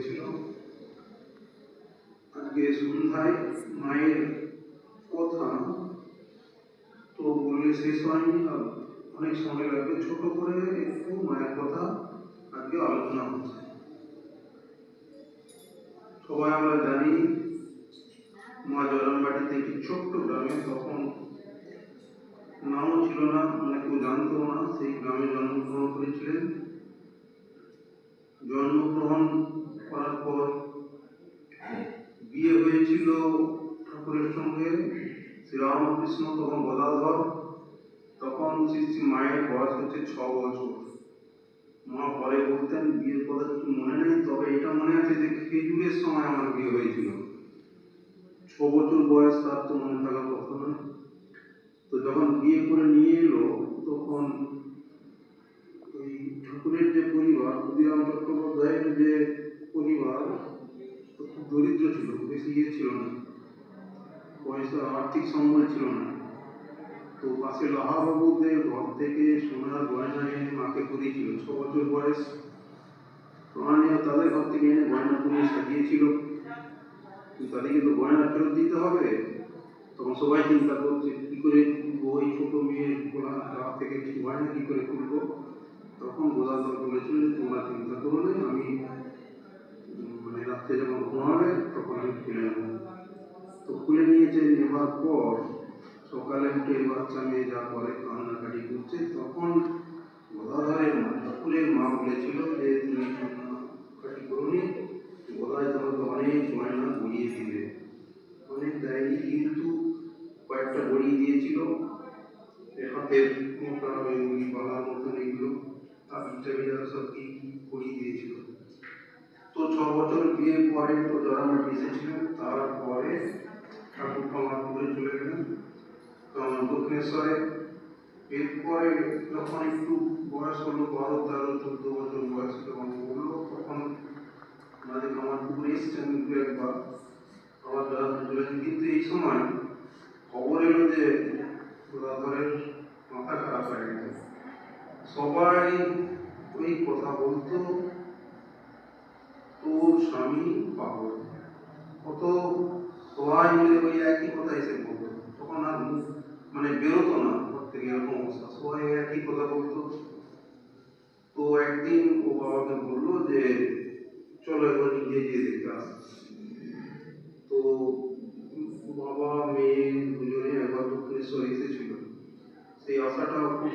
হয়েছিল। আজকে সন্ধ্যায় মায়ের কথা তো বললে শেষ হয়নি, আর অনেক সময় লাগবে। ছোট করে একটু মায়ের কথা আজকে আলোচনা হচ্ছে। সবাই আমরা জানি মা জয়রামবাটিতে একটি ছোট্ট গ্রামে, তখন নামও ছিল না, মানে কেউ জানতো না, সেই গ্রামে জন্মগ্রহণ করেছিলেন। জন্মগ্রহণ করার পর বিয়ে হয়েছিল ঠাকুরের সঙ্গে শ্রীরামকৃষ্ণ, তখন গদাধর। তখন শ্রী মায়ের বয়স হচ্ছে 6 বছর। মা পরে বলতেন, বিয়ের কথা কিছু মনে নেই, তবে এটা মনে আছে যে খেজুরের সময় আমার বিয়ে হয়েছিল। 6 বছর বয়স, তার তো মনে থাকার কথা নয়। তো যখন বিয়ে করে নিয়ে এলো, তখন ওই ঠাকুরের যে পরিবার, ক্ষুদিরাম চট্টোপাধ্যায়ের যে পরিবার, খুব দরিদ্র ছিল, বেশি ছিল না, পয়সা আর্থিক সম্বল ছিল না। তো পাশে লাহাবাবুদের ঘর থেকে সোনার গয়না এনে মাকে করিয়েছিল। 6 বছর বয়স, প্রণালীও তাদের ঘর থেকে এনে গয়না করিয়ে সাজিয়েছিল। তাদেরকে তো গয়না ফেরত দিতে হবে। তখন সবাই চিন্তা করছে কি করে ওই ছোট মেয়ে গা থেকে গয়না কি করে খুলবো। তখন গদাধর বলেছিলেন, তোমরা চিন্তা করো না, আমি মানে রাত্রে যখন ঘুমাবে তখন আমি খুলে নেব। তো খুলে নিয়েছে। নেবার পর সকালে উঠে বাচ্চা মেয়ে যা করে, কান্নাকাটি করছে, তখন গদাধরের ঠাকুরের মা বলেছিল যে তুমি কান্নাকাটি করোনি, গদায় তোমাকে অনেক গয়না গড়িয়ে দিবে। অনেক দেয়নি, কিন্তু কয়েকটা গড়িয়ে দিয়েছিল। হাতের মোটা ওইগুলি বালার মতন এগুলো আর ইত্যাদি সব কি গড়িয়ে দিয়েছিল। তো 6 বছর বিয়ের পরে তো জয়রামবাটি এসেছিলেন। তারপরে ঠাকুর কামারপুরে চলে গেলেন, দক্ষিণেশ্বরে। এরপরে যখন একটু বয়স হলো, 12, 13, 14 বছর বয়স যখন হলো, তখন আমাদের কামারপুরে এসছেন একবার, আবার জয়রামবাটি চলে গেলেন। কিন্তু এই সময় খবর এলো যে গদাধরের মাথা খারাপ হয়ে গেছে। সবাই ওই কথা বলতো, তোর স্বামী পাগল। কত সবাই মিলে ওই একই কথা এসে বলতো। তখন আর মানে বেরোতো না ঘর থেকে, এরকম অবস্থা, সবাই একই কথা বলতো। তো একদিন ও বাবাকে বললো যে চলো একবার নিজে গিয়ে দেখে আস। তো বাবা মেয়ে দুজনে একবার দক্ষিণেশ্বর এসেছিল। সেই আশাটা খুব